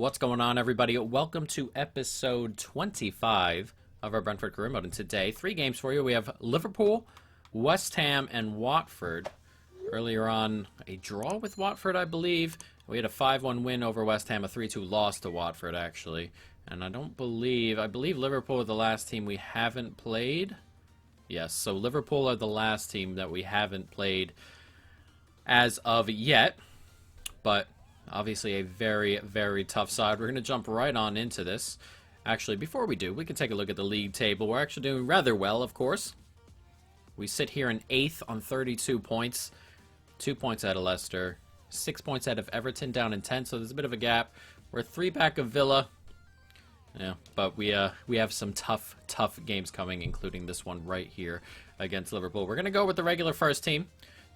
What's going on, everybody? Welcome to episode 25 of our Brentford career mode. And today, 3 games for you. We have Liverpool, West Ham, and Watford. Earlier on, a draw with Watford, I believe. We had a 5-1 win over West Ham, a 3-2 loss to Watford, actually. And I believe Liverpool are the last team we haven't played. Yes, so Liverpool are the last team that we haven't played as of yet. But obviously a very, very tough side. We're going to jump right on into this. Actually, before we do, we can take a look at the league table. We're actually doing rather well, of course. We sit here in 8th on 32 points. 2 points out of Leicester. 6 points out of Everton, down in 10th, so there's a bit of a gap. We're 3 back of Villa. Yeah, but we have some tough games coming, including this one right here against Liverpool. We're going to go with the regular first team.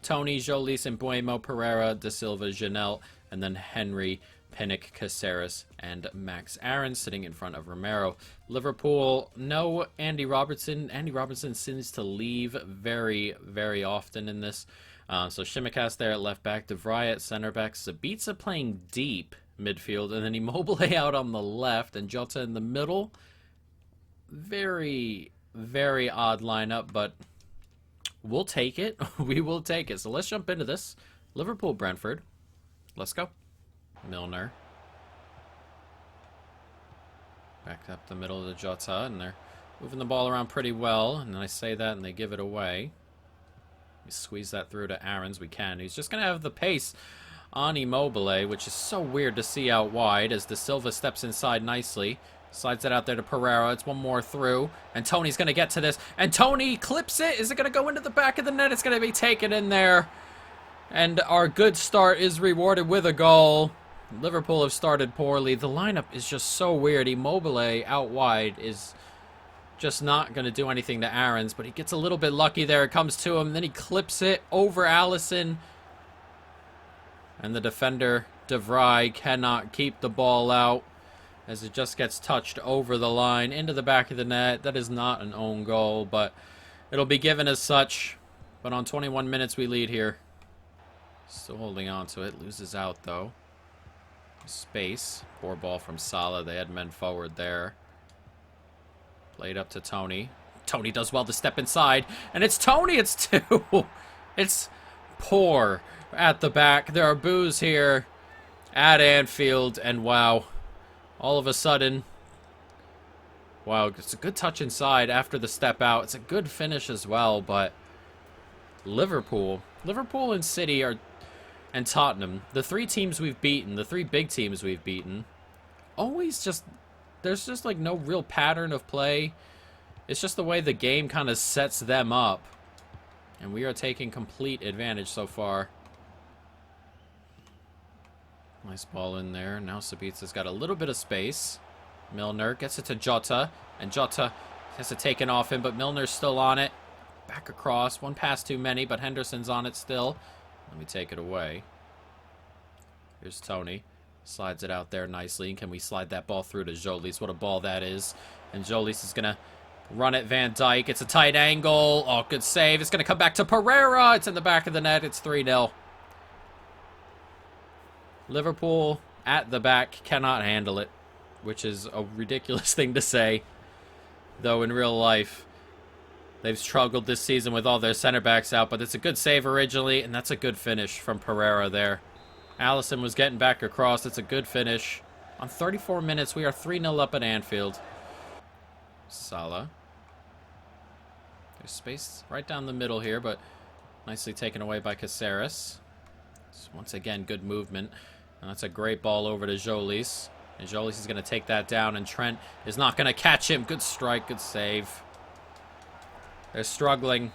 Tony, Jolis, and Mbuemo, Pereira, Da Silva, Janelle, and then Henry, Pinnock, Caceres, and Max Aaron sitting in front of Romero. Liverpool, no Andy Robertson. Andy Robertson seems to leave very, very often in this. So Shimikas there at left back, De Vrij at center back, Sabitzer playing deep midfield, and then Immobile out on the left, and Jota in the middle. Very, very odd lineup, but we'll take it. We will take it. So let's jump into this. Liverpool, Brentford. Let's go. Milner. Back up the middle of the Jota, and they're moving the ball around pretty well. And I say that, and they give it away. We squeeze that through to Aarons. We can. He's just going to have the pace on Immobile, which is so weird to see out wide as Da Silva steps inside nicely. Slides it out there to Pereira. It's one more through. And Tony's going to get to this. And Tony clips it. Is it going to go into the back of the net? It's going to be taken in there. And our good start is rewarded with a goal. Liverpool have started poorly. The lineup is just so weird. Immobile out wide is just not going to do anything to Aarons. But he gets a little bit lucky there. It comes to him. Then he clips it over Alisson. And the defender, De Vrij, cannot keep the ball out as it just gets touched over the line into the back of the net. That is not an own goal, but it'll be given as such. But on 21 minutes, we lead here. Still holding on to it. Loses out, though. Space. Poor ball from Salah. They had men forward there. Played up to Tony. Tony does well to step inside. And it's Tony. It's 2. It's poor at the back. There are boos here at Anfield. And wow. All of a sudden. Wow. It's a good touch inside after the step out. It's a good finish as well. But Liverpool and City are... and Tottenham, the 3 teams we've beaten, the 3 big teams we've beaten, always just, there's just like no real pattern of play. It's just the way the game kind of sets them up. And we are taking complete advantage so far. Nice ball in there. Now Sabitza's got a little bit of space. Milner gets it to Jota. And Jota has to take it off him, but Milner's still on it. Back across. One pass too many, but Henderson's on it still. Let me take it away. Here's Tony. Slides it out there nicely. Can we slide that ball through to Jolis? What a ball that is. And Jolis is going to run at Van Dijk. It's a tight angle. Oh, good save. It's going to come back to Pereira. It's in the back of the net. It's 3-0. Liverpool at the back cannot handle it, which is a ridiculous thing to say. Though in real life, they've struggled this season with all their center backs out, but it's a good save originally, and that's a good finish from Pereira there. Alisson was getting back across. It's a good finish. On 34 minutes, we are 3-0 up at Anfield. Salah. There's space right down the middle here, but nicely taken away by Caceres. Once again, good movement. And that's a great ball over to Jolis. And Jolis is going to take that down, and Trent is not going to catch him. Good strike, good save. They're struggling.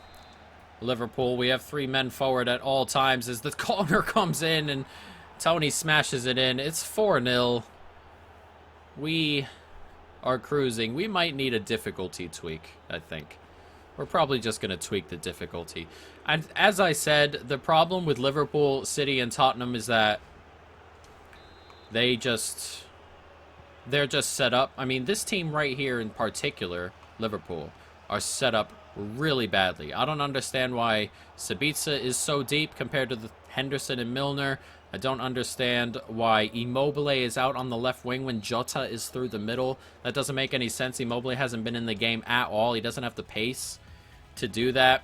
Liverpool, we have 3 men forward at all times as the corner comes in and Tony smashes it in. It's 4-0. We are cruising. We might need a difficulty tweak, I think. We're probably just going to tweak the difficulty. And as I said, the problem with Liverpool, City, and Tottenham is that they're just set up. I mean, this team right here in particular, Liverpool, are set up really badly. I don't understand why Sabitzer is so deep compared to the Henderson and Milner. I don't understand why Immobile is out on the left wing when Jota is through the middle. That doesn't make any sense. Immobile hasn't been in the game at all. He doesn't have the pace to do that.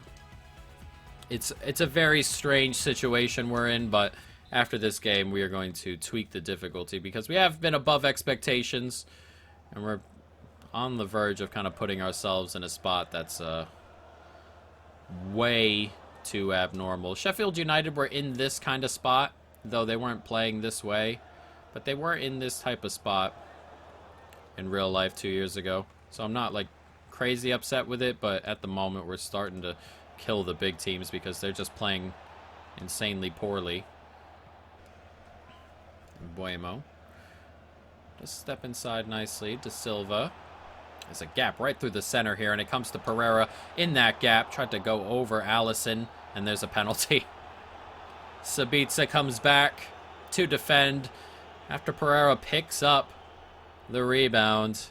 It's a very strange situation we're in, but after this game, we are going to tweak the difficulty because we have been above expectations, and we're on the verge of kind of putting ourselves in a spot that's way too abnormal. Sheffield United were in this kind of spot, though they weren't playing this way, but they were in this type of spot in real life 2 years ago. So I'm not like crazy upset with it, but at the moment we're starting to kill the big teams because they're just playing insanely poorly. Buemo. Just step inside nicely. De Silva. There's a gap right through the center here, and it comes to Pereira in that gap. Tried to go over Alisson, and there's a penalty. Sabitzer comes back to defend after Pereira picks up the rebound.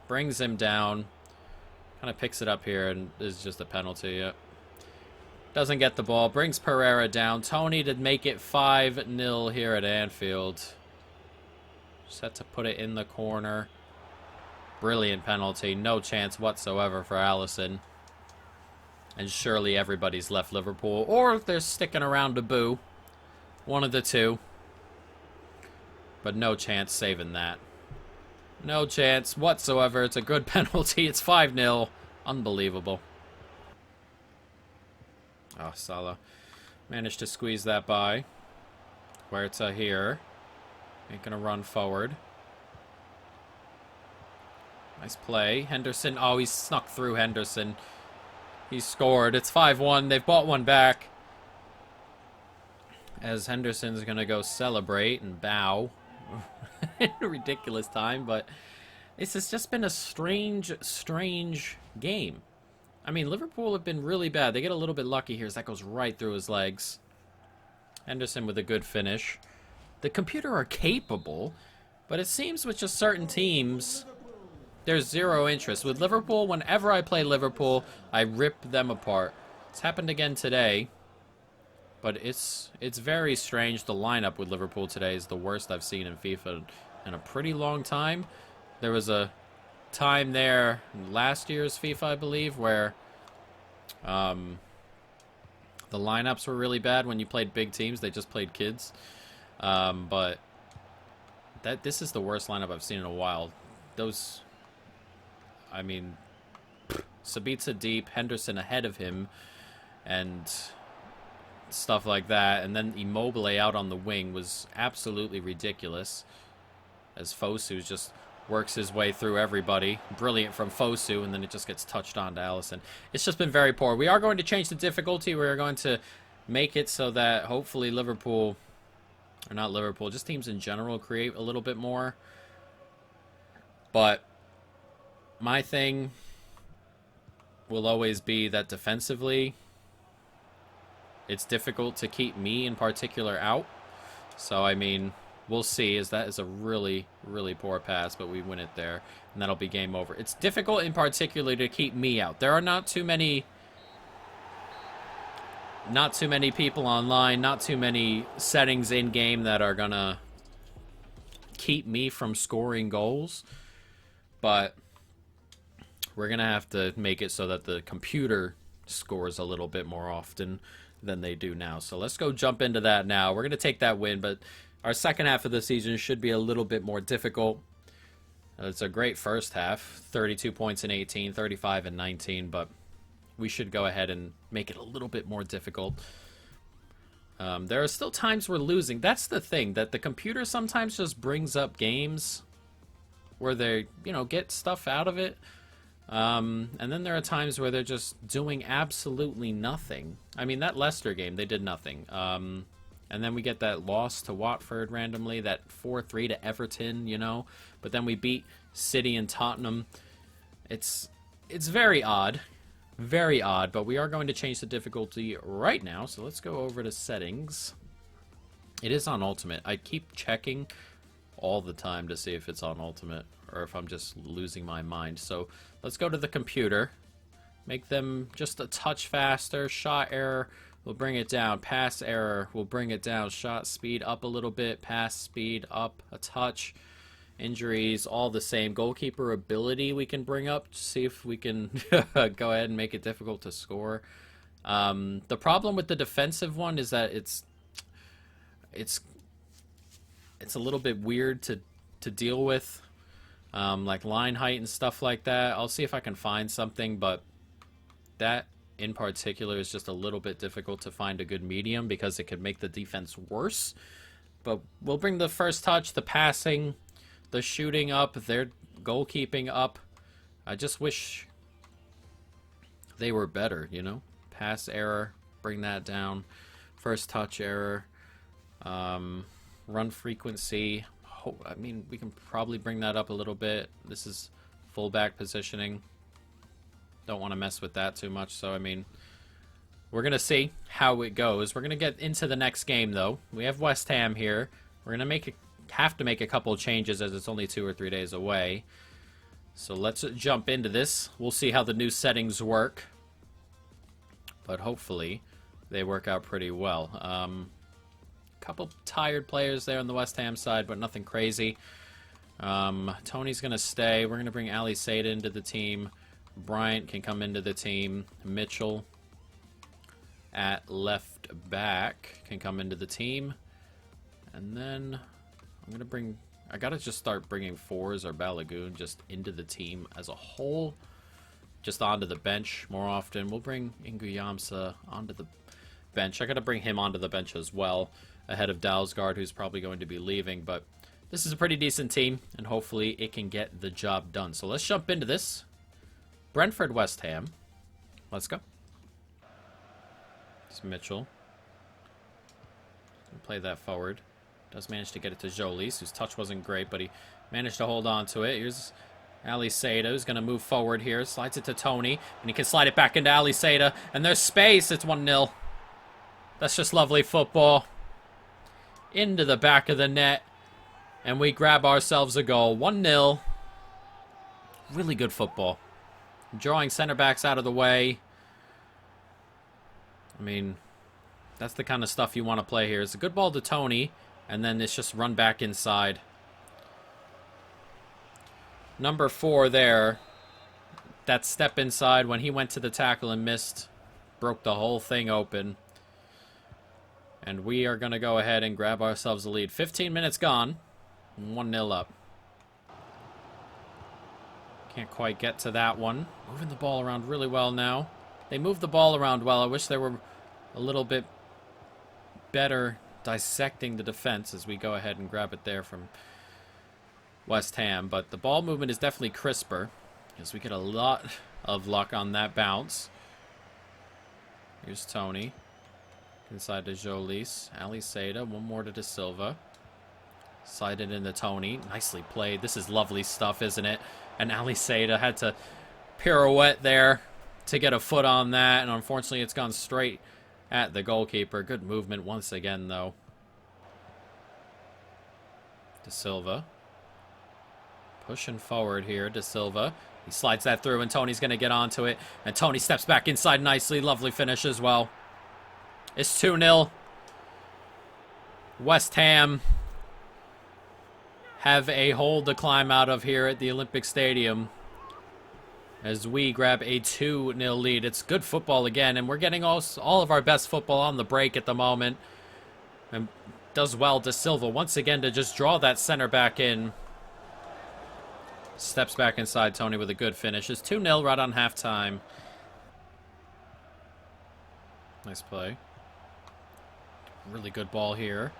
Brings him down. Kind of picks it up here, and is just a penalty. Yep. Doesn't get the ball. Brings Pereira down. Tony to make it 5-0 here at Anfield. Set to put it in the corner. Brilliant penalty. No chance whatsoever for Alisson. And surely everybody's left Liverpool. Or they're sticking around to boo. One of the two. But no chance saving that. No chance whatsoever. It's a good penalty. It's 5-0. Unbelievable. Oh, Salah managed to squeeze that by. Huerta here. Making a run forward. Nice play. Henderson. Oh, he snuck through Henderson. He scored. It's 5-1. They've bought one back. As Henderson's going to go celebrate and bow. In a ridiculous time, but this has just been a strange game. I mean, Liverpool have been really bad. They get a little bit lucky here as that goes right through his legs. Henderson with a good finish. The computer are capable, but it seems with just certain teams, there's zero interest. With Liverpool, whenever I play Liverpool, I rip them apart. It's happened again today, but it's very strange. The lineup with Liverpool today is the worst I've seen in FIFA in a pretty long time. There was a time there last year's FIFA, I believe, where the lineups were really bad when you played big teams. They just played kids. But this is the worst lineup I've seen in a while. Those, I mean, Sabitzer deep, Henderson ahead of him, and stuff like that. And then Immobile out on the wing was absolutely ridiculous, as Fosu just works his way through everybody. Brilliant from Fosu, and then it just gets touched on to Alisson. It's just been very poor. We are going to change the difficulty. We're going to make it so that hopefully Liverpool, or not Liverpool, just teams in general create a little bit more. But my thing will always be that defensively, it's difficult to keep me in particular out. So, I mean, we'll see, as that is a really, really poor pass, but we win it there, and that'll be game over. It's difficult in particular to keep me out. There are not too many people online, not too many settings in-game that are gonna keep me from scoring goals, but we're gonna have to make it so that the computer scores a little bit more often than they do now. So let's go jump into that now. We're gonna take that win, but our second half of the season should be a little bit more difficult. It's a great first half, 32 points in 18, 35 in 19, but we should go ahead and make it a little bit more difficult. There are still times we're losing. That's the thing, that the computer sometimes just brings up games where they, get stuff out of it. And then there are times where they're just doing absolutely nothing. I mean, that Leicester game, they did nothing. And then we get that loss to Watford randomly, that 4-3 to Everton, But then we beat City and Tottenham. It's very odd. Very odd, but we are going to change the difficulty right now. So let's go over to settings. It is on Ultimate. I keep checking all the time to see if it's on Ultimate or if I'm just losing my mind. So let's go to the computer. Make them just a touch faster. Shot error will bring it down. Pass error will bring it down. Shot speed up a little bit. Pass speed up a touch. Injuries, all the same. Goalkeeper ability we can bring up. See if we can go ahead and make it difficult to score. The problem with the defensive one is that it's a little bit weird to deal with. Like line height and stuff like that. I'll see if I can find something, but that in particular is just a little bit difficult to find a good medium because it could make the defense worse. But we'll bring the first touch, the passing, the shooting up, their goalkeeping up. I just wish they were better, you know? Pass error, bring that down. First touch error. Run frequency. I mean, we can probably bring that up a little bit. This is fullback positioning. Don't want to mess with that too much. So, I mean, we're going to see how it goes. We're going to get into the next game, though. We have West Ham here. We're going to have to make a couple of changes as it's only 2 or 3 days away. So let's jump into this. We'll see how the new settings work. But hopefully they work out pretty well. Couple tired players there on the West Ham side, but nothing crazy. Tony's going to stay. We're going to bring Ali Seda into the team. Bryant can come into the team. Mitchell at left back can come into the team. And then I'm going to bring... I got to just start bringing fours or Balogun just into the team as a whole. Just onto the bench more often. We'll bring Inguyamsa onto the bench. I got to bring him onto the bench as well, ahead of Dalsgaard, who's probably going to be leaving. But this is a pretty decent team, and hopefully it can get the job done. So let's jump into this. Brentford, West Ham. Let's go. It's Mitchell. Play that forward. Does manage to get it to Jolis, whose touch wasn't great, but he managed to hold on to it. Here's Ali Seda, who's going to move forward here. Slides it to Tony, and he can slide it back into Ali Seda. And there's space. It's 1-0. That's just lovely football. Into the back of the net. And we grab ourselves a goal. 1-0. Really good football. Drawing center backs out of the way. I mean, that's the kind of stuff you want to play here. It's a good ball to Tony. And then it's just run back inside. Number 4 there. That step inside when he went to the tackle and missed. Broke the whole thing open. And we are going to go ahead and grab ourselves a lead. 15 minutes gone. 1-0 up. Can't quite get to that one. Moving the ball around really well now. They move the ball around well. I wish they were a little bit better dissecting the defense as we go ahead and grab it there from West Ham. But the ball movement is definitely crisper as we get a lot of luck on that bounce. Here's Tony. Inside to Jolis. Ali Seda. One more to De Silva. Slide it into Tony. Nicely played. This is lovely stuff, isn't it? And Ali Seda had to pirouette there to get a foot on that. And unfortunately, it's gone straight at the goalkeeper. Good movement once again, though. De Silva. Pushing forward here, De Silva. He slides that through, and Tony's going to get onto it. And Tony steps back inside nicely. Lovely finish as well. It's 2-0. West Ham have a hole to climb out of here at the Olympic Stadium as we grab a 2-0 lead. It's good football again, and we're getting all of our best football on the break at the moment. And does well De Silva once again to just draw that center back in. Steps back inside Tony with a good finish. It's 2-0 right on halftime. Nice play. Really good ball here.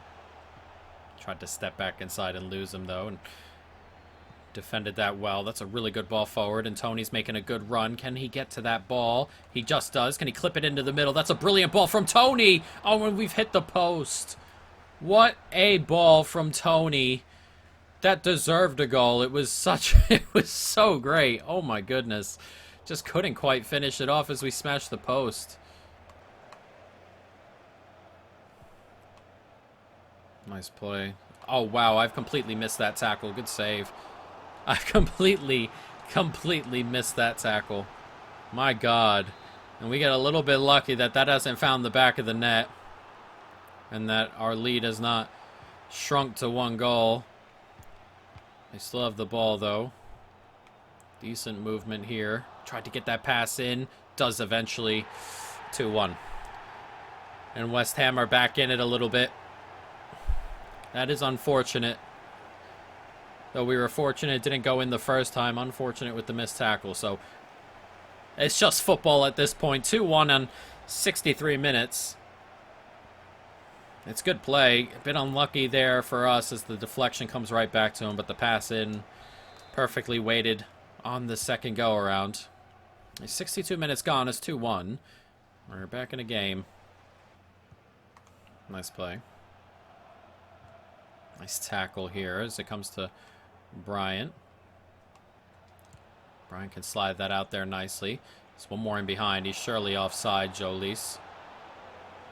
Tried to step back inside and lose him, though, and defended that well. That's a really good ball forward, and Tony's making a good run. Can he get to that ball? He just does. Can he clip it into the middle? That's a brilliant ball from Tony. Oh, and we've hit the post. What a ball from Tony. That deserved a goal. It was so great. Oh, my goodness. Just couldn't quite finish it off as we smashed the post. Nice play. Oh, wow. I've completely missed that tackle. Good save. I've completely missed that tackle. My God. And we get a little bit lucky that that hasn't found the back of the net. And that our lead has not shrunk to 1 goal. They still have the ball, though. Decent movement here. Tried to get that pass in. Does eventually. 2-1. And West Ham are back in it a little bit. That is unfortunate. Though we were fortunate it didn't go in the first time. Unfortunate with the missed tackle. So it's just football at this point. 2-1 on 63 minutes. It's good play. A bit unlucky there for us as the deflection comes right back to him. But the pass in perfectly weighted on the second go-around. 62 minutes gone. It's 2-1. We're back in a game. Nice play. Nice tackle here as it comes to Bryant. Bryant can slide that out there nicely. There's one more in behind. He's surely offside, Jolis.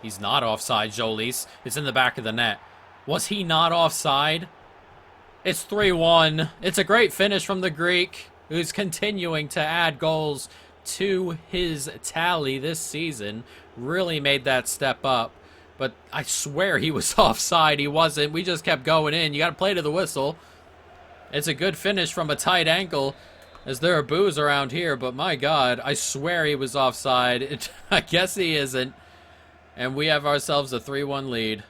He's not offside, Jolis. It's in the back of the net. Was he not offside? It's 3-1. It's a great finish from the Greek, who's continuing to add goals to his tally this season. Really made that step up. But I swear he was offside. He wasn't. We just kept going in. You got to play to the whistle. It's a good finish from a tight ankle, as there are boos around here. But my God, I swear he was offside. I guess he isn't. And we have ourselves a 3-1 lead.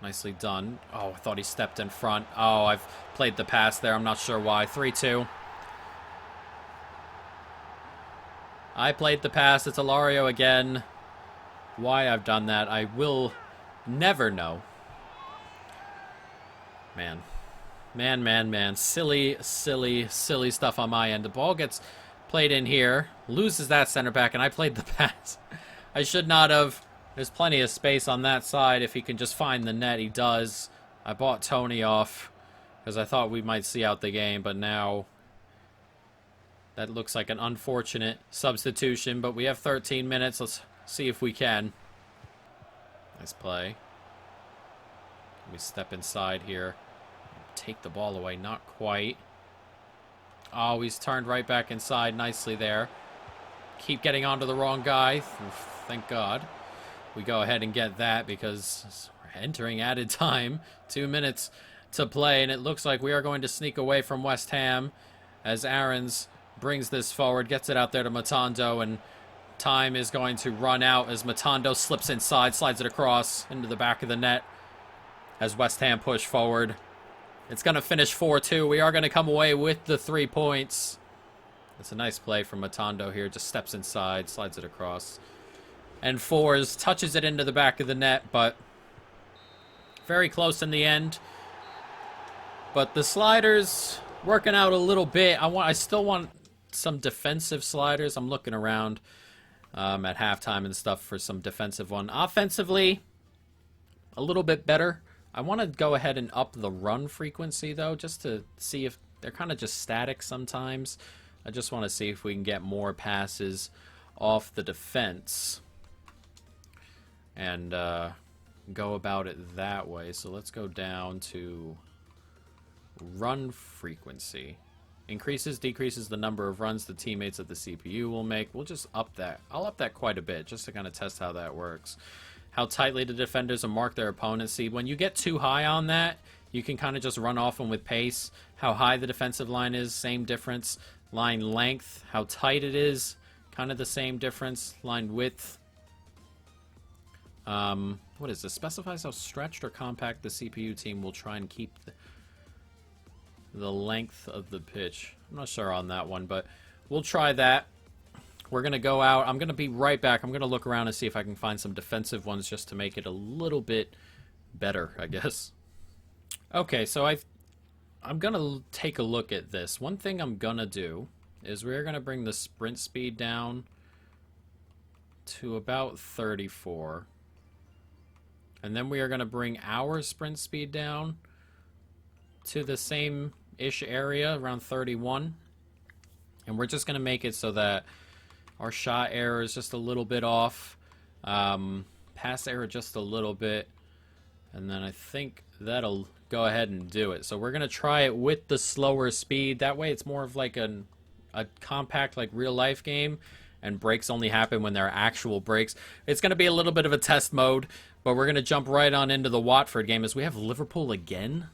Nicely done. Oh, I thought he stepped in front. Oh, I've played the pass there. I'm not sure why. 3-2. I played the pass. It's Alario again. Why I've done that, I will never know. Man. Man. Silly stuff on my end. The ball gets played in here. Loses that center back, and I played the pass. I should not have. There's plenty of space on that side. If he can just find the net, he does. I bought Tony off because I thought we might see out the game, but now that looks like an unfortunate substitution, but we have 13 minutes. Let's see if we can. Nice play. We step inside here. Take the ball away. Not quite. Oh, he's turned right back inside nicely there. Keep getting onto the wrong guy. Thank God. We go ahead and get that because we're entering added time. 2 minutes to play, and it looks like we are going to sneak away from West Ham as Aarons brings this forward, gets it out there to Matondo, and time is going to run out as Matondo slips inside, slides it across into the back of the net as West Ham push forward. It's going to finish 4-2. We are going to come away with the 3 points. It's a nice play from Matondo here. Just steps inside, slides it across. And Fours touches it into the back of the net, but very close in the end. But the sliders working out a little bit. I still want some defensive sliders. I'm looking around at halftime and stuff for some defensive one. Offensively, a little bit better. I want to go ahead and up the run frequency, though, just to see if they're kind of just static sometimes. I just want to see if we can get more passes off the defense and go about it that way. So let's go down to run frequency. Increases, decreases the number of runs the teammates of the CPU will make. We'll just up that. I'll up that quite a bit just to kind of test how that works. How tightly the defenders will mark their opponents. See, when you get too high on that, you can kind of just run off them with pace. How high the defensive line is, same difference. Line length, how tight it is, kind of the same difference. Line width. What is this? Specifies how stretched or compact the CPU team will try and keep the length of the pitch. I'm not sure on that one, but we'll try that. We're going to go out. I'm going to be right back. I'm going to look around and see if I can find some defensive ones just to make it a little bit better, I guess. Okay, so I'm going to take a look at this. One thing I'm going to do is we're going to bring the sprint speed down to about 34. And then we are going to bring our sprint speed down to the same-ish area, around 31. And we're just going to make it so that our shot error is just a little bit off. Pass error just a little bit. And then I think that'll go ahead and do it. So we're going to try it with the slower speed. That way it's more of like a compact, like real life game, and breaks only happen when there are actual breaks. It's going to be a little bit of a test mode, but we're going to jump right on into the Watford game as we have Liverpool again.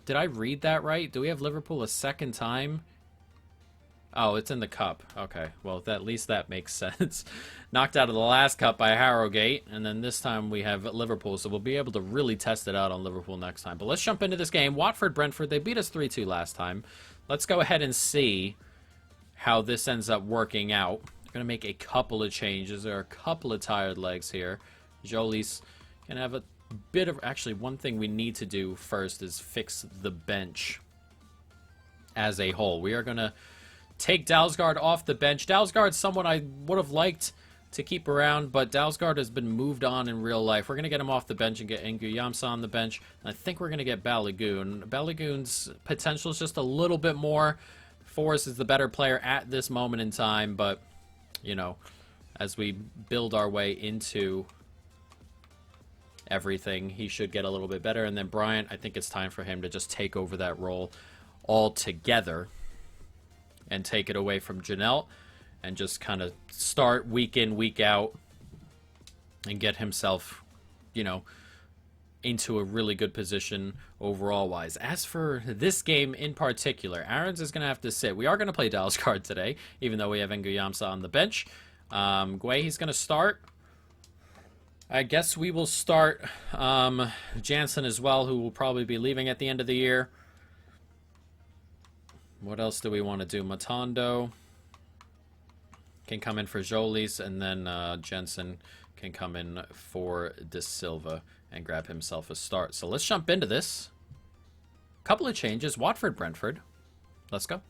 Did I read that right? Do we have Liverpool a second time? Oh, it's in the cup. Okay, well, at least that makes sense. Knocked out of the last cup by Harrogate, and then this time we have Liverpool, so we'll be able to really test it out on Liverpool next time. But let's jump into this game. Watford, Brentford, they beat us 3-2 last time. Let's go ahead and see how this ends up working out. I'm going to make a couple of changes. There are a couple of tired legs here. Jolis can have a bit of... Actually, one thing we need to do first is fix the bench as a whole. We are going to take Dalsgaard off the bench. Dalsgaard's someone I would have liked to keep around, but Dalsgaard has been moved on in real life. We're going to get him off the bench and get Nguyamsa on the bench. And I think we're going to get Balogun. Balogun's potential is just a little bit more. Forrest is the better player at this moment in time, but, you know, as we build our way into everything, he should get a little bit better. And then Bryant, I think it's time for him to just take over that role altogether and take it away from Janelle and just kind of start week in, week out and get himself, you know, into a really good position overall-wise. As for this game in particular, Aarons is going to have to sit. We are going to play Dalsgaard today, even though we have Nguyamsa on the bench. Guay, he's going to start. I guess we will start Jansen as well, who will probably be leaving at the end of the year. What else do we want to do? Matondo can come in for Jolis, and then Jensen can come in for De Silva and grab himself a start. So let's jump into this. Couple of changes. Watford, Brentford. Let's go.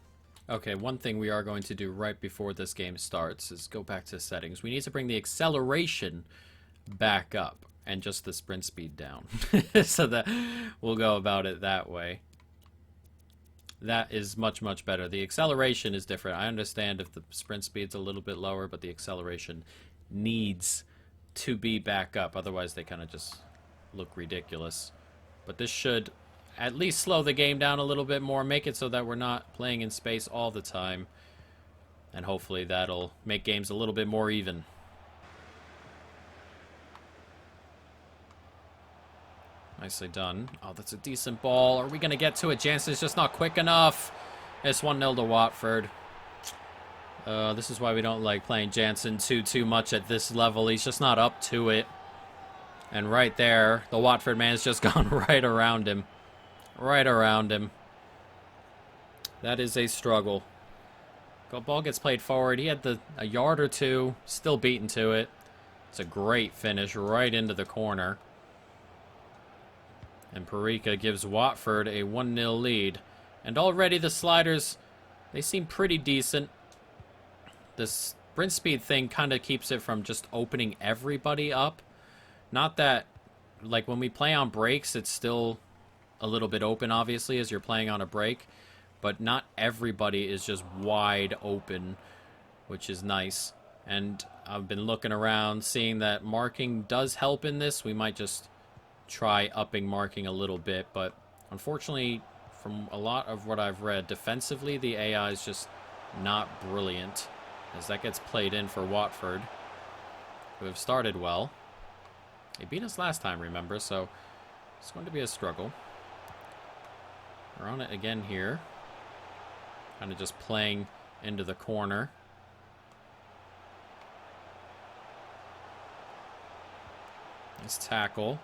Okay, one thing we are going to do right before this game starts is go back to settings. We need to bring the acceleration back up and just the sprint speed down. So that we'll go about it that way. That is much, much better. The acceleration is different. I understand if the sprint speed's a little bit lower, but the acceleration needs to be back up. Otherwise, they kind of just look ridiculous. But this should at least slow the game down a little bit more, make it so that we're not playing in space all the time. And hopefully that'll make games a little bit more even. Nicely done. Oh, that's a decent ball. Are we going to get to it? Jansen's just not quick enough. It's 1-0 to Watford. This is why we don't like playing Jansen too much at this level. He's just not up to it. And right there, the Watford man's just gone right around him. Right around him. That is a struggle. The ball gets played forward. He had a yard or two. Still beaten to it. It's a great finish right into the corner. And Parika gives Watford a 1-0 lead. And already the sliders, they seem pretty decent. The sprint speed thing kind of keeps it from just opening everybody up. Not that, like, when we play on breaks, it's still a little bit open, obviously, as you're playing on a break. But not everybody is just wide open, which is nice. And I've been looking around, seeing that marking does help in this. We might just try upping marking a little bit, but unfortunately, from a lot of what I've read, defensively the AI is just not brilliant, as that gets played in for Watford, who have started well. They beat us last time, remember, so it's going to be a struggle. We're on it again here, kind of just playing into the corner. Nice tackle.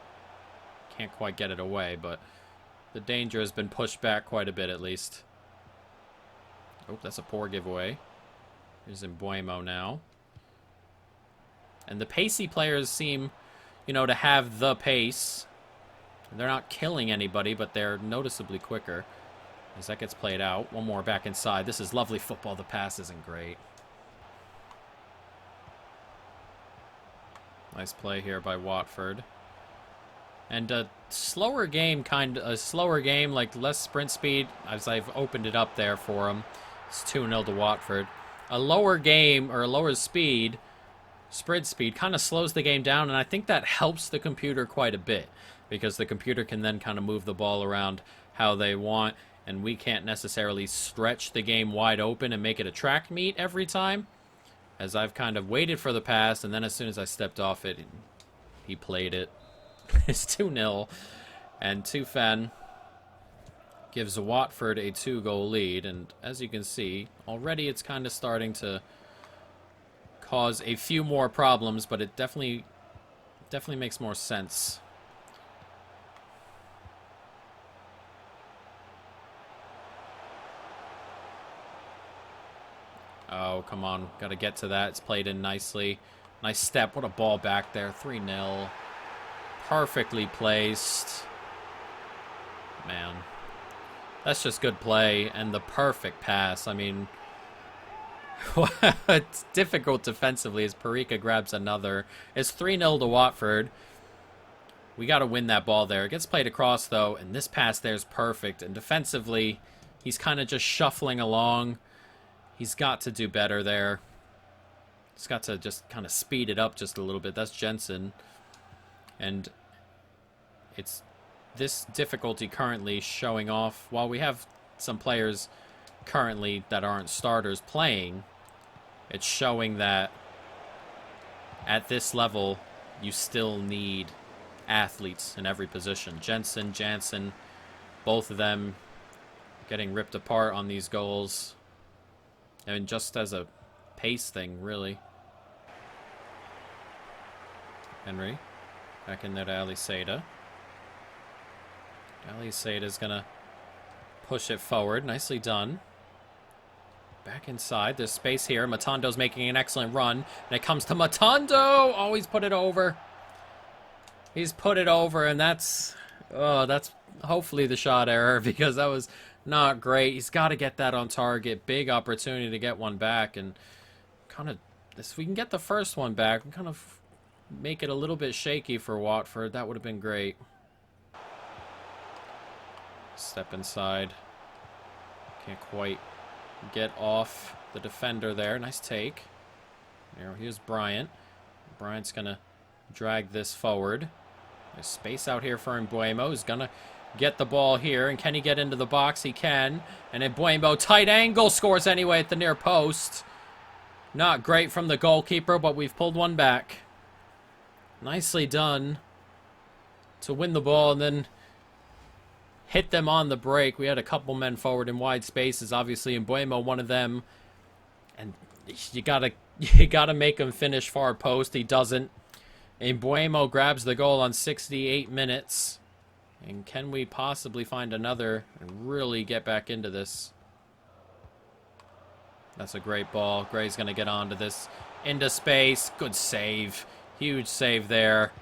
Can't quite get it away, but the danger has been pushed back quite a bit at least. Oh, that's a poor giveaway. Here's Mbuemo now. And the pacey players seem, you know, to have the pace. They're not killing anybody, but they're noticeably quicker. As that gets played out. One more back inside. This is lovely football. The pass isn't great. Nice play here by Watford. And a slower game, like less sprint speed, as I've opened it up there for him. It's 2-0 to Watford. A lower game, or a lower speed, sprint speed kind of slows the game down, and I think that helps the computer quite a bit because the computer can then kind of move the ball around how they want, and we can't necessarily stretch the game wide open and make it a track meet every time, as I've kind of waited for the pass, and then as soon as I stepped off it, he played it. It's 2-0, and Tufan gives Watford a 2-goal lead, and as you can see, already it's kind of starting to cause a few more problems, but it definitely makes more sense. Oh, come on. Got to get to that. It's played in nicely. Nice step. What a ball back there. 3-0. Perfectly placed. Man. That's just good play and the perfect pass. I mean, it's difficult defensively as Parika grabs another. It's 3-0 to Watford. We got to win that ball there. It gets played across, though, and this pass there is perfect. And defensively, he's kind of just shuffling along. He's got to do better there. He's got to just kind of speed it up just a little bit. That's Jensen. And it's this difficulty currently showing off. While we have some players currently that aren't starters playing, it's showing that at this level, you still need athletes in every position. Jensen, Jansen, both of them getting ripped apart on these goals. I mean, just as a pace thing, really. Henry. Back in there to Ali Seda. Ali Seda's going to push it forward. Nicely done. Back inside. There's space here. Matando's making an excellent run. And it comes to Matando! Oh, he's put it over. He's put it over, and that's hopefully the shot error, because that was not great. He's got to get that on target. Big opportunity to get one back, and kind of, if we can get the first one back, and kind of make it a little bit shaky for Watford, that would have been great. Step inside. Can't quite get off the defender there. Nice take. Here's Bryant. Bryant's going to drag this forward. There's space out here for Mbuemo. He's going to get the ball here. And can he get into the box? He can. And Mbuemo, tight angle, scores anyway at the near post. Not great from the goalkeeper, but we've pulled one back. Nicely done to win the ball and then hit them on the break. We had a couple men forward in wide spaces. Obviously, Mbuemo, one of them. And you gotta make him finish far post. He doesn't. Mbuemo grabs the goal on 68 minutes. And can we possibly find another and really get back into this? That's a great ball. Gray's going to get onto this. Into space. Good save. Huge save there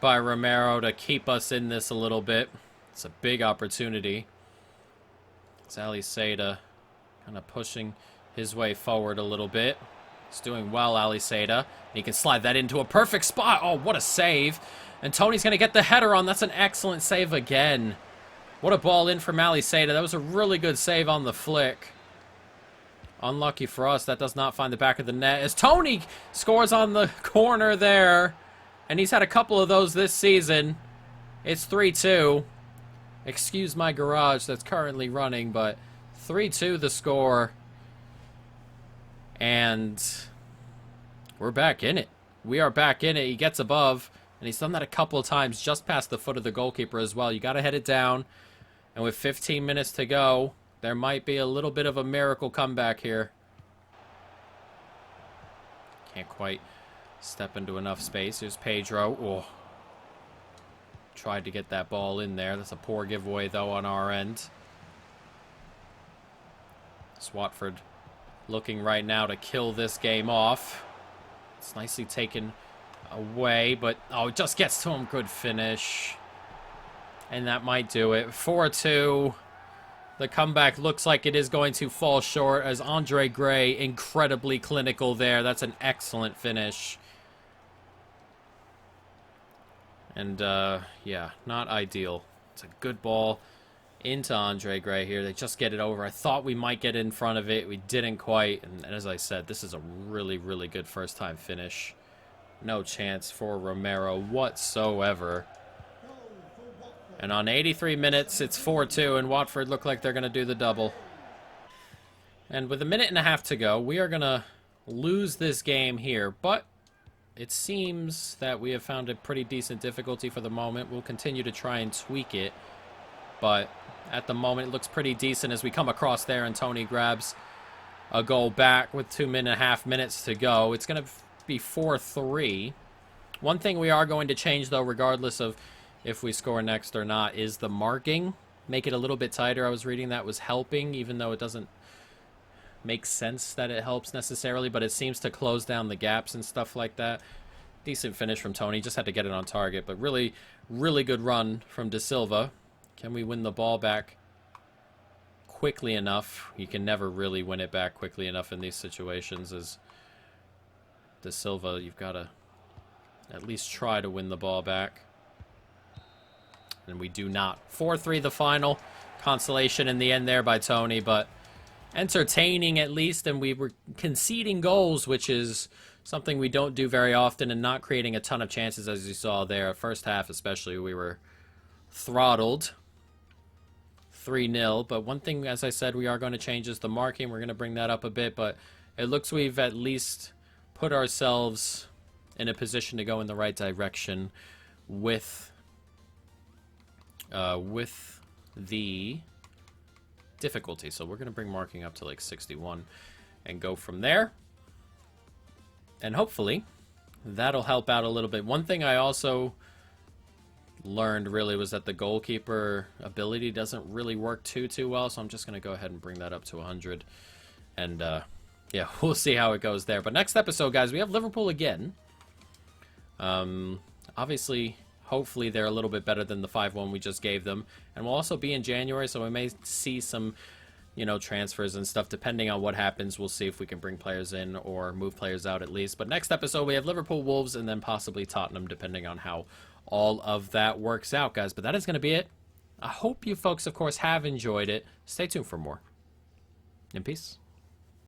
by Romero to keep us in this a little bit. It's a big opportunity. It's Ali Seda kind of pushing his way forward a little bit. He's doing well, Ali Seda. He can slide that into a perfect spot. Oh, what a save. And Tony's going to get the header on. That's an excellent save again. What a ball in from Ali Seda. That was a really good save on the flick. Unlucky for us, that does not find the back of the net. As Tony scores on the corner there. And he's had a couple of those this season. It's 3-2. Excuse my garage that's currently running, but 3-2 the score. And we're back in it. We are back in it. He gets above, and he's done that a couple of times just past the foot of the goalkeeper as well. You got to head it down. And with 15 minutes to go, there might be a little bit of a miracle comeback here. Can't quite step into enough space. Here's Pedro. Oh. Tried to get that ball in there. That's a poor giveaway, though, on our end. It's Watford looking right now to kill this game off. It's nicely taken away, but oh, it just gets to him. Good finish. And that might do it. 4-2. The comeback looks like it is going to fall short as Andre Gray, incredibly clinical there. That's an excellent finish. And, yeah, not ideal. It's a good ball into Andre Gray here. They just get it over. I thought we might get in front of it. We didn't quite. And as I said, this is a really, really good first-time finish. No chance for Romero whatsoever. And on 83 minutes, it's 4-2, and Watford look like they're going to do the double. And with a minute and a half to go, we are going to lose this game here. But it seems that we have found a pretty decent difficulty for the moment. We'll continue to try and tweak it. But at the moment, it looks pretty decent as we come across there, and Tony grabs a goal back with 2.5 minutes to go. It's going to be 4-3. One thing we are going to change, though, regardless of if we score next or not, is the marking. Make it a little bit tighter. I was reading that was helping, even though it doesn't make sense that it helps necessarily, but it seems to close down the gaps and stuff like that. Decent finish from Tony. Just had to get it on target, but really, really good run from De Silva. Can we win the ball back quickly enough? You can never really win it back quickly enough in these situations. As De Silva, you've got to at least try to win the ball back. And we do not. 4-3 the final. Consolation in the end there by Tony, but entertaining at least, and we were conceding goals, which is something we don't do very often, and not creating a ton of chances, as you saw there. First half especially, we were throttled. 3-0, but one thing, as I said, we are going to change is the marking. We're going to bring that up a bit, but it looks we've at least put ourselves in a position to go in the right direction with the difficulty. So we're going to bring marking up to like 61 and go from there. And hopefully that'll help out a little bit. One thing I also learned really was that the goalkeeper ability doesn't really work too well, so I'm just going to go ahead and bring that up to 100. And yeah, we'll see how it goes there. But next episode, guys, we have Liverpool again. Obviously, hopefully they're a little bit better than the 5-1 we just gave them. And we'll also be in January, so we may see some, you know, transfers and stuff. Depending on what happens, we'll see if we can bring players in or move players out at least. But next episode, we have Liverpool, Wolves, and then possibly Tottenham, depending on how all of that works out, guys. But that is going to be it. I hope you folks, of course, have enjoyed it. Stay tuned for more. In peace.